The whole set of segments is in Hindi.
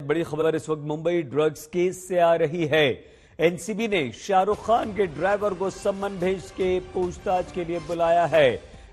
बड़ी खबर इस वक्त मुंबई ड्रग्स केस से आ रही है। एनसीबी ने शाहरुख खान के ड्राइवर को सम्मन भेज के पूछताछ के लिए बुलाया है।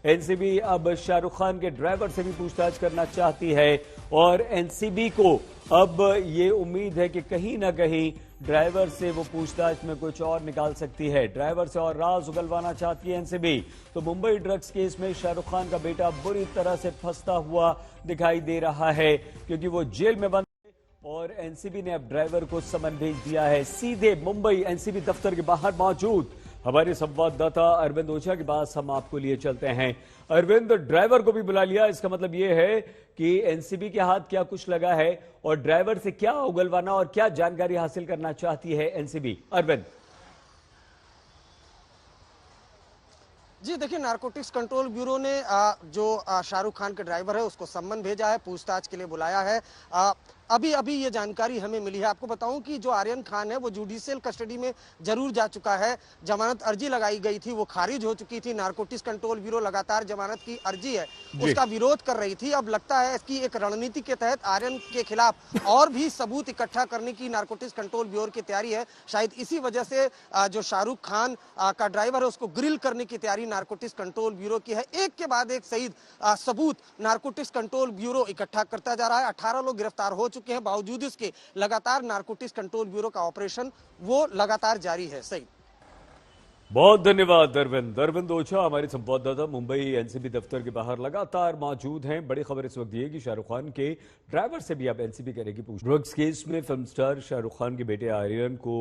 एनसीबी अब शाहरुख खान के ड्राइवर से भी पूछताछ करना चाहती है और एनसीबी को अब ये उम्मीद है कि कहीं ना कहीं ड्राइवर से वो पूछताछ में कुछ और निकाल सकती है। ड्राइवर से और राज उगलवाना चाहती है एनसीबी। तो मुंबई ड्रग्स केस में शाहरुख खान का बेटा बुरी तरह से फंसता हुआ दिखाई दे रहा है क्योंकि वो जेल में बंद है और एनसीबी ने अब ड्राइवर को समन भेज दिया है। सीधे मुंबई एनसीबी दफ्तर के बाहर मौजूद हमारे संवाददाता अरविंद ओझा के पास हम आपको लिए चलते हैं। अरविंद, ड्राइवर को भी बुला लिया, इसका मतलब यह है कि एनसीबी के हाथ क्या कुछ लगा है और ड्राइवर से क्या उगलवाना और क्या जानकारी हासिल करना चाहती है एनसीबी? अरविंद जी देखिए, नारकोटिक्स कंट्रोल ब्यूरो ने जो शाहरुख खान के ड्राइवर है उसको सम्मन भेजा है, पूछताछ के लिए बुलाया है। अभी ये जानकारी हमें मिली है। आपको बताऊं कि जो आर्यन खान है वो जुडिशियल कस्टडी में जरूर जा चुका है। जमानत अर्जी लगाई गई थी, वो खारिज हो चुकी थी। नारकोटिक्स कंट्रोल ब्यूरो लगातार जमानत की अर्जी है उसका विरोध कर रही थी। अब लगता है कि एक रणनीति के तहत आर्यन के खिलाफ और भी सबूत इकट्ठा करने की नारकोटिक्स कंट्रोल ब्यूरो की तैयारी है। शायद इसी वजह से जो शाहरुख खान का ड्राइवर है उसको ग्रिल करने की तैयारी नारकोटिक्स कंट्रोल ब्यूरो की है। एक के बाद एक सही सबूत नारकोटिक्स कंट्रोल ब्यूरो इकट्ठा करता जा रहा है। 18 लोग गिरफ्तार हो चुके हैं। बावजूद इसके लगातार नारकोटिक्स कंट्रोल ब्यूरो का ऑपरेशन वो लगातार जारी है। सही, बहुत धन्यवाद अरविंद ओझा हमारे संवाददाता मुंबई एनसीबी दफ्तर के बाहर लगातार मौजूद हैं। बड़ी खबर इस वक्त ये कि शाहरुख खान के ड्राइवर से भी अब एनसीबी करेगी पूछ। ड्रग्स केस में फिल्म स्टार शाहरुख खान के बेटे आर्यन को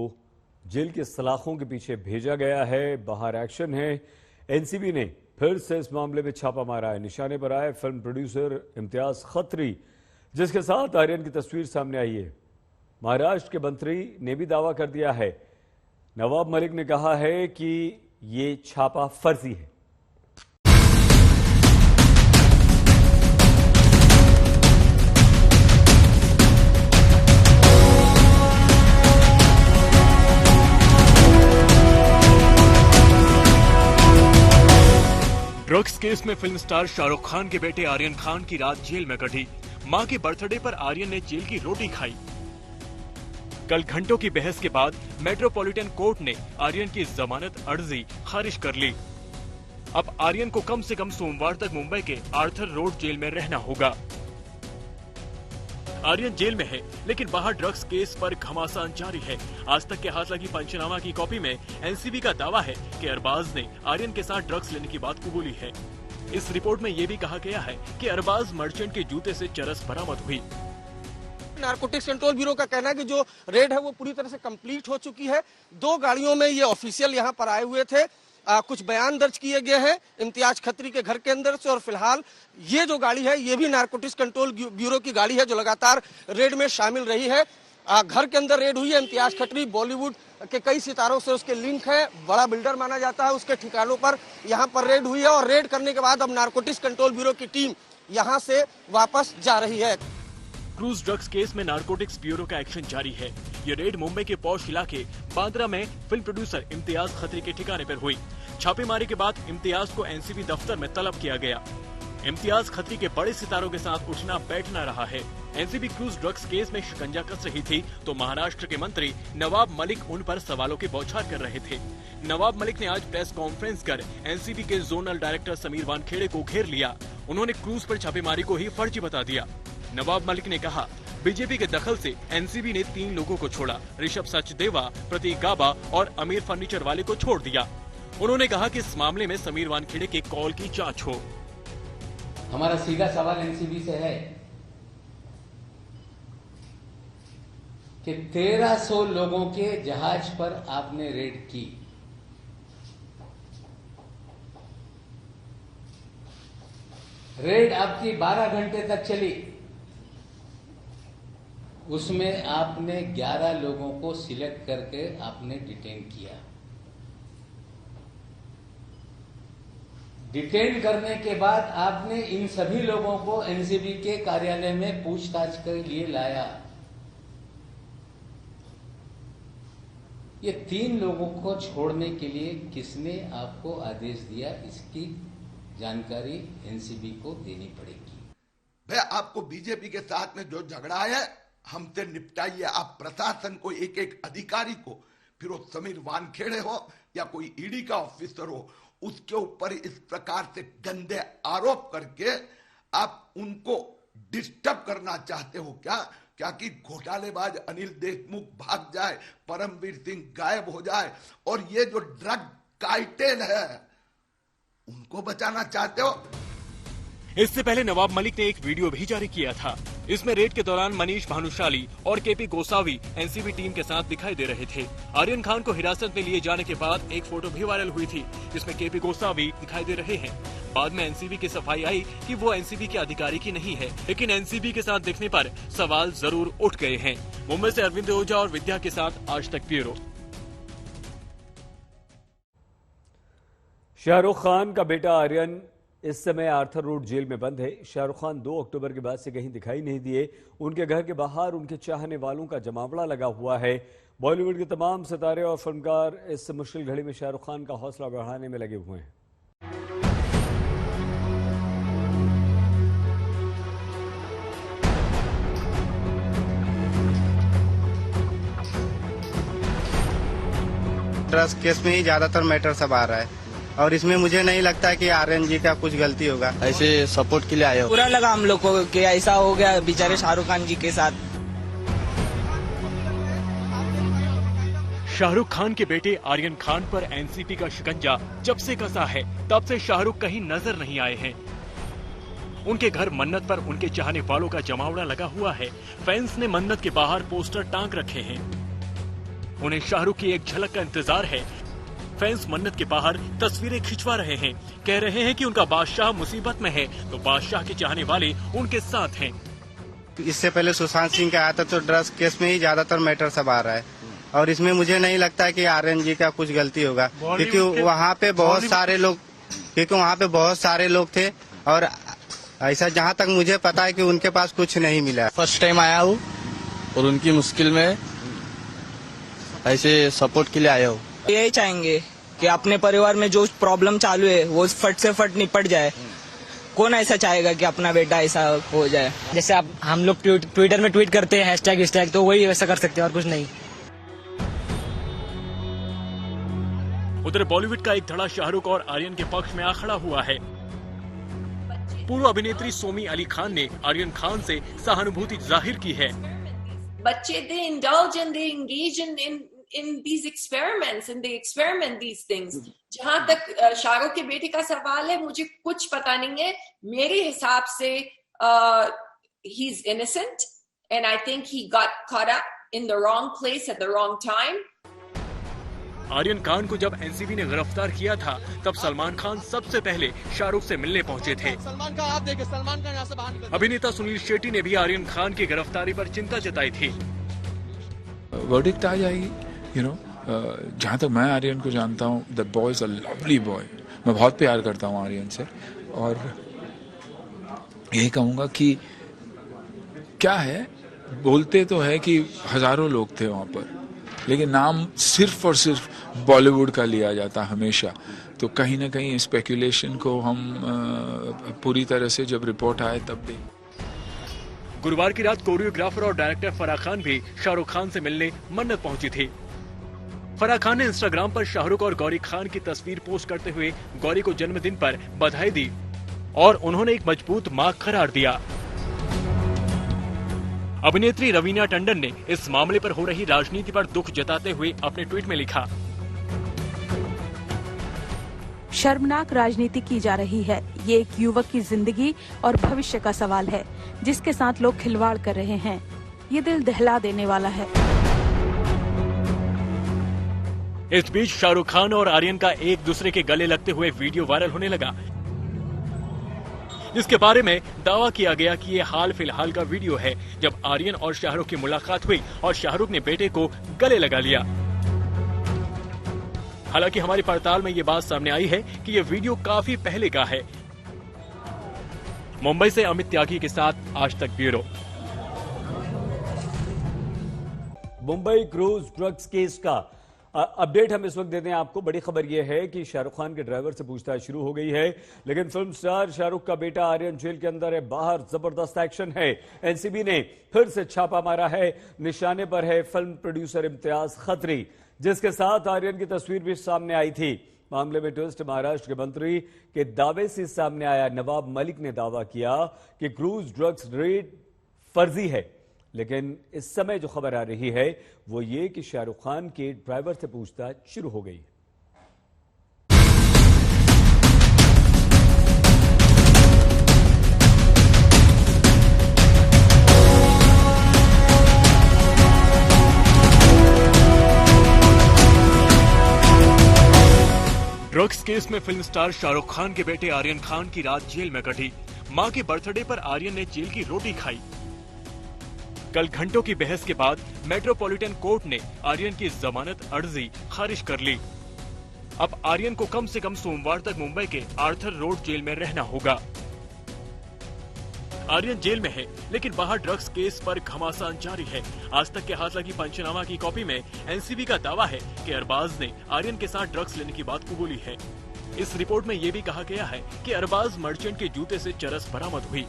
जेल के सलाखों के पीछे भेजा गया है। बाहर एक्शन है। एनसीबी ने फिर से इस मामले में छापा मारा है। निशाने पर आए फिल्म प्रोड्यूसर इम्तियाज खत्री, जिसके साथ आर्यन की तस्वीर सामने आई है। महाराष्ट्र के मंत्री ने भी दावा कर दिया है। नवाब मलिक ने कहा है कि ये छापा फर्जी है। ड्रग्स केस में फिल्म स्टार शाहरुख खान के बेटे आर्यन खान की रात जेल में कटी। मां के बर्थडे पर आर्यन ने जेल की रोटी खाई। कल घंटों की बहस के बाद मेट्रोपॉलिटन कोर्ट ने आर्यन की जमानत अर्जी खारिज कर ली। अब आर्यन को कम से कम सोमवार तक मुंबई के आर्थर रोड जेल में रहना होगा। आर्यन जेल में है लेकिन बाहर ड्रग्स केस पर घमासान जारी है। आज तक के हाथ लगी पंचनामा की कॉपी में एनसीबी का दावा है कि अरबाज ने आर्यन के साथ ड्रग्स लेने की बात कबूली है। इस रिपोर्ट में ये भी कहा गया है कि अरबाज मर्चेंट के जूते से चरस बरामद हुई। नारकोटिक्स कंट्रोल ब्यूरो का कहना है कि जो रेड है वो पूरी तरह से कंप्लीट हो चुकी है। 2 गाड़ियों में ये ऑफिशियल यहाँ पर आए हुए थे। कुछ बयान दर्ज किए गए हैं इम्तियाज खत्री के घर के अंदर से और फिलहाल ये जो गाड़ी है ये भी नारकोटिक्स कंट्रोल ब्यूरो की गाड़ी है जो लगातार रेड में शामिल रही है। घर के अंदर रेड हुई है। इम्तियाज खत्री बॉलीवुड के कई सितारों से उसके लिंक है, बड़ा बिल्डर माना जाता है। उसके ठिकानों पर यहाँ पर रेड हुई है और रेड करने के बाद अब नारकोटिक्स कंट्रोल ब्यूरो की टीम यहाँ से वापस जा रही है। क्रूज ड्रग्स केस में नारकोटिक्स ब्यूरो का एक्शन जारी है। ये रेड मुंबई के पॉश इलाके बांद्रा में फिल्म प्रोड्यूसर इम्तियाज खत्री के ठिकाने पर हुई। छापेमारी के बाद इम्तियाज को एनसीबी दफ्तर में तलब किया गया। इम्तियाज खत्री के बड़े सितारों के साथ उठना बैठना रहा है। एनसीबी क्रूज ड्रग्स केस में शिकंजा कस रही थी तो महाराष्ट्र के मंत्री नवाब मलिक उन पर सवालों की बौछार कर रहे थे। नवाब मलिक ने आज प्रेस कॉन्फ्रेंस कर एनसीबी के जोनल डायरेक्टर समीर वानखेड़े को घेर लिया। उन्होंने क्रूज पर छापेमारी को ही फर्जी बता दिया। नवाब मलिक ने कहा, बीजेपी के दखल से एनसीबी ने 3 लोगों को छोड़ा। ऋषभ सचदेवा, प्रतीक गाबा और अमीर फर्नीचर वाले को छोड़ दिया। उन्होंने कहा कि इस मामले में समीर वानखेड़े के कॉल की जांच हो। हमारा सीधा सवाल एनसीबी से है कि 1300 लोगों के जहाज पर आपने रेड की। रेड आपकी 12 घंटे तक चली। उसमें आपने 11 लोगों को सिलेक्ट करके आपने डिटेन किया। डिटेन करने के बाद आपने इन सभी लोगों को एनसीबी के कार्यालय में पूछताछ के लिए लाया। ये 3 लोगों को छोड़ने के लिए किसने आपको आदेश दिया, इसकी जानकारी एनसीबी को देनी पड़ेगी। भाई आपको बीजेपी के साथ में जो झगड़ा है हमसे निपटाइए। आप प्रशासन को, एक एक अधिकारी को, फिर वो समीर वानखेड़े हो या कोई ईडी का ऑफिसर हो, उसके ऊपर इस प्रकार से गंदे आरोप करके आप उनको डिस्टर्ब करना चाहते हो क्या? क्या कि घोटालेबाज अनिल देशमुख भाग जाए, परमवीर सिंह गायब हो जाए और ये जो ड्रग कार्टेल है उनको बचाना चाहते हो? इससे पहले नवाब मलिक ने एक वीडियो भी जारी किया था। इसमें रेड के दौरान मनीष भानुशाली और केपी गोसावी एनसीबी टीम के साथ दिखाई दे रहे थे। आर्यन खान को हिरासत में लिए जाने के बाद एक फोटो भी वायरल हुई थी, जिसमें केपी गोसावी दिखाई दे रहे हैं। बाद में एनसीबी की सफाई आई कि वो एनसीबी के अधिकारी की नहीं है, लेकिन एनसीबी के साथ दिखने पर सवाल जरूर उठ गए हैं। मुंबई से अरविंद ओझा और विद्या के साथ आज तक ब्यूरो। शाहरुख खान का बेटा आर्यन इस समय आर्थर रोड जेल में बंद है। शाहरुख खान 2 अक्टूबर के बाद से कहीं दिखाई नहीं दिए। उनके घर के बाहर उनके चाहने वालों का जमावड़ा लगा हुआ है। बॉलीवुड के तमाम सितारे और फिल्मकार इस मुश्किल घड़ी में शाहरुख खान का हौसला बढ़ाने में लगे हुए हैं। ड्रग्स केस में ही ज्यादातर मैटर सब आ रहा है और इसमें मुझे नहीं लगता कि आर्यन जी का कुछ गलती होगा। ऐसे सपोर्ट के लिए आए हो? बुरा लगा हम लोग को कि ऐसा हो गया बेचारे शाहरुख खान जी के साथ। शाहरुख खान के बेटे आर्यन खान पर एनसीबी का शिकंजा जब से कसा है, तब से शाहरुख कहीं नजर नहीं आए हैं। उनके घर मन्नत पर उनके चाहने वालों का जमावड़ा लगा हुआ है। फैंस ने मन्नत के बाहर पोस्टर टांग रखे हैं। उन्हें शाहरुख की एक झलक का इंतजार है। फैंस मन्नत के बाहर तस्वीरें खिंचवा रहे हैं, कह रहे हैं कि उनका बादशाह मुसीबत में है, तो बादशाह के चाहने वाले उनके साथ हैं। इससे पहले सुशांत सिंह का आया था तो ड्रग्स केस में ही ज्यादातर मैटर सब आ रहा है और इसमें मुझे नहीं लगता कि आर्यन जी का कुछ गलती होगा, क्योंकि वहाँ पे बहुत सारे लोग थे और ऐसा जहाँ तक मुझे पता है कि उनके पास कुछ नहीं मिला। फर्स्ट टाइम आया हूँ और उनकी मुश्किल में ऐसे सपोर्ट के लिए आया हूँ। यही चाहेंगे कि अपने परिवार में जो प्रॉब्लम चालू है वो फट से फट निपट जाए। कौन ऐसा चाहेगा कि अपना बेटा ऐसा हो जाए? जैसे अब हम लोग ट्विटर में ट्वीट करते हैं हैशटैग तो वही वैसा कर सकते हैं और कुछ नहीं। उधर बॉलीवुड का एक धड़ा शाहरुख और आर्यन के पक्ष में आ खड़ा हुआ है। पूर्व अभिनेत्री सोमी अली खान ने आर्यन खान से सहानुभूति जाहिर की है। बच्चे they indulge and they engage in these experiments and they experiment these things. जहाँ तक शाहरुख के बेटे का सवाल है, मुझे कुछ पता नहीं है। मेरे हिसाब से he's innocent and I think he got caught up in the wrong place at the wrong time. Aryan Khan को जब एनसीबी ने गिरफ्तार किया था, तब सलमान खान सबसे पहले शाहरुख से मिलने पहुंचे थे। अभिनेता सुनील शेट्टी ने भी आर्यन खान की गिरफ्तारी पर चिंता जताई थी। वर्डिक्ट आ जाएगी, जहाँ तक मैं आर्यन को जानता हूँ, the boy is a lovely boy. मैं बहुत प्यार करता हूँ आर्यन से और यही कहूँगा कि क्या है, बोलते तो है कि हजारों लोग थे वहाँ पर, लेकिन नाम सिर्फ और सिर्फ बॉलीवुड का लिया जाता हमेशा। तो कहीं ना कहीं स्पेकुलेशन को हम पूरी तरह से जब रिपोर्ट आए तब भी। गुरुवार की रात कोरियोग्राफर और डायरेक्टर फराह खान भी शाहरुख खान से मिलने मन्नत पहुंची थी। फराह खान ने इंस्टाग्राम पर शाहरुख और गौरी खान की तस्वीर पोस्ट करते हुए गौरी को जन्मदिन पर बधाई दी और उन्होंने एक मजबूत मां करार दिया। अभिनेत्री रवीना टंडन ने इस मामले पर हो रही राजनीति पर दुख जताते हुए अपने ट्वीट में लिखा, शर्मनाक राजनीति की जा रही है। ये एक युवक की जिंदगी और भविष्य का सवाल है जिसके साथ लोग खिलवाड़ कर रहे हैं। ये दिल दहला देने वाला है। इस बीच शाहरुख खान और आर्यन का एक दूसरे के गले लगते हुए वीडियो वायरल होने लगा, जिसके बारे में दावा किया गया कि ये हाल फिलहाल का वीडियो है, जब आर्यन और शाहरुख की मुलाकात हुई और शाहरुख ने बेटे को गले लगा लिया। हालांकि हमारी पड़ताल में ये बात सामने आई है कि ये वीडियो काफी पहले का है। मुंबई से अमित त्यागी के साथ आज तक bureau. Mumbai cruise drugs case का अपडेट हम इस वक्त देते हैं आपको। बड़ी खबर यह है कि शाहरुख खान के ड्राइवर से पूछताछ शुरू हो गई है, लेकिन फिल्म स्टार शाहरुख का बेटा आर्यन जेल के अंदर है। बाहर जबरदस्त एक्शन है। एनसीबी ने फिर से छापा मारा है। निशाने पर है फिल्म प्रोड्यूसर इम्तियाज खत्री, जिसके साथ आर्यन की तस्वीर भी सामने आई थी। मामले में ट्विस्ट महाराष्ट्र के मंत्री के दावे से सामने आया। नवाब मलिक ने दावा किया कि क्रूज ड्रग्स रेड फर्जी है, लेकिन इस समय जो खबर आ रही है वो ये कि शाहरुख खान के ड्राइवर से पूछताछ शुरू हो गई। ड्रग्स केस में फिल्म स्टार शाहरुख खान के बेटे आर्यन खान की रात जेल में कटी। मां के बर्थडे पर आर्यन ने जेल की रोटी खाई। कल घंटों की बहस के बाद मेट्रोपॉलिटन कोर्ट ने आर्यन की जमानत अर्जी खारिज कर ली। अब आर्यन को कम से कम सोमवार तक मुंबई के आर्थर रोड जेल में रहना होगा। आर्यन जेल में है, लेकिन बाहर ड्रग्स केस पर घमासान जारी है। आज तक के हाथ लगी पंचनामा की कॉपी में एनसीबी का दावा है कि अरबाज ने आर्यन के साथ ड्रग्स लेने की बात कबूली है। इस रिपोर्ट में ये भी कहा गया है कि अरबाज मर्चेंट के जूते से चरस बरामद हुई।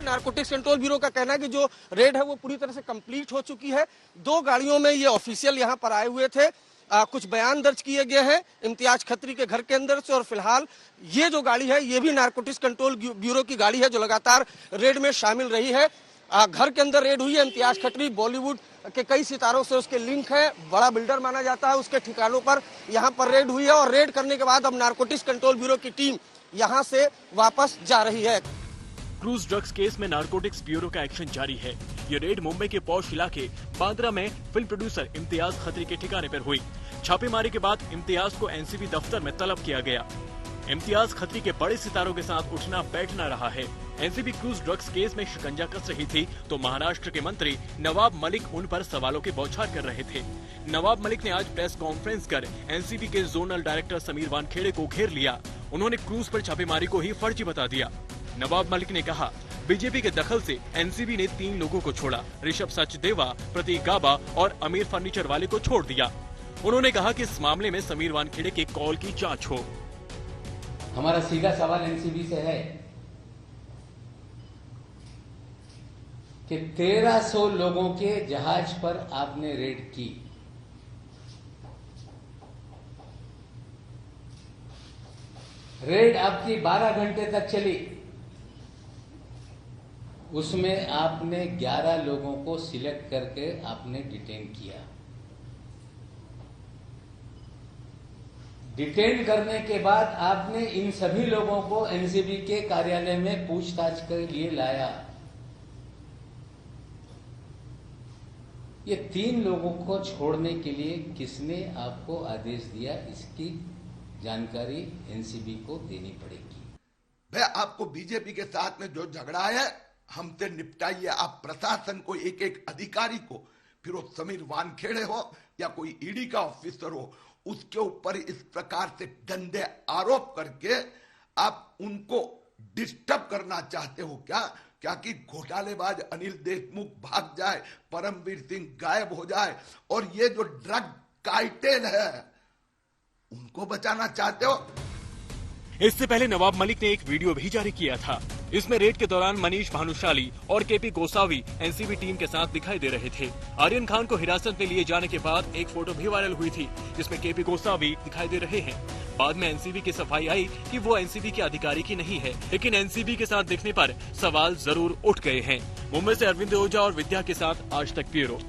नारकोटिक्स कंट्रोल ब्यूरो का कहना है कि जो रेड है वो पूरी तरह से कंप्लीट हो चुकी है। 2 गाड़ियों में ये ऑफिशियल यहाँ पर आए हुए थे। कुछ बयान दर्ज किए गए हैं इम्तियाज खत्री के घर के अंदर से, और फिलहाल ये जो गाड़ी है ये भी नारकोटिक्स कंट्रोल ब्यूरो की गाड़ी है जो लगातार रेड में शामिल रही है। घर के अंदर रेड हुई है। इम्तियाज खत्री बॉलीवुड के कई सितारों से उसके लिंक है, बड़ा बिल्डर माना जाता है। उसके ठिकानों पर यहाँ पर रेड हुई है, और रेड करने के बाद अब नारकोटिक्स कंट्रोल ब्यूरो की टीम यहाँ से वापस जा रही है। क्रूज ड्रग्स केस में नारकोटिक्स ब्यूरो का एक्शन जारी है। ये रेड मुंबई के पॉश इलाके बांद्रा में फिल्म प्रोड्यूसर इम्तियाज खत्री के ठिकाने पर हुई। छापेमारी के बाद इम्तियाज को एनसीबी दफ्तर में तलब किया गया। इम्तियाज खत्री के बड़े सितारों के साथ उठना बैठना रहा है। एनसीबी क्रूज ड्रग्स केस में शिकंजा कस रही थी तो महाराष्ट्र के मंत्री नवाब मलिक उन पर सवालों के बौछार कर रहे थे। नवाब मलिक ने आज प्रेस कॉन्फ्रेंस कर एनसीबी के जोनल डायरेक्टर समीर वानखेड़े को घेर लिया। उन्होंने क्रूज पर छापेमारी को ही फर्जी बता दिया। नवाब मलिक ने कहा, बीजेपी के दखल से एनसीबी ने 3 लोगों को छोड़ा। ऋषभ सचदेवा, प्रतीक गाबा और अमीर फर्नीचर वाले को छोड़ दिया। उन्होंने कहा कि इस मामले में समीर वानखेड़े के कॉल की जांच हो। हमारा सीधा सवाल एनसीबी से है कि 1300 लोगों के जहाज पर आपने रेड की। रेड आपकी 12 घंटे तक चली। उसमें आपने 11 लोगों को सिलेक्ट करके आपने डिटेन किया। डिटेन करने के बाद आपने इन सभी लोगों को एनसीबी के कार्यालय में पूछताछ के लिए लाया। ये 3 लोगों को छोड़ने के लिए किसने आपको आदेश दिया, इसकी जानकारी एनसीबी को देनी पड़ेगी। भाई आपको बीजेपी के साथ में जो झगड़ा है हमसे निपटाइए। आप प्रशासन को एक एक अधिकारी को, फिर वो समीर वानखेड़े हो या कोई ईडी का ऑफिसर हो, उसके ऊपर इस प्रकार से गंदे आरोप करके आप उनको डिस्टर्ब करना चाहते हो क्या? क्या कि घोटालेबाज अनिल देशमुख भाग जाए, परमवीर सिंह गायब हो जाए, और ये जो ड्रग कार्टेल है उनको बचाना चाहते हो? इससे पहले नवाब मलिक ने एक वीडियो भी जारी किया था। इसमें रेड के दौरान मनीष भानुशाली और केपी गोसावी एनसीबी टीम के साथ दिखाई दे रहे थे। आर्यन खान को हिरासत में लिए जाने के बाद एक फोटो भी वायरल हुई थी, जिसमें केपी गोसावी दिखाई दे रहे हैं। बाद में एनसीबी की सफाई आई कि वो एनसीबी के अधिकारी की नहीं है, लेकिन एनसीबी के साथ दिखने पर सवाल जरूर उठ गए हैं। मुंबई से अरविंद ओझा और विद्या के साथ आज तक ब्यूरो।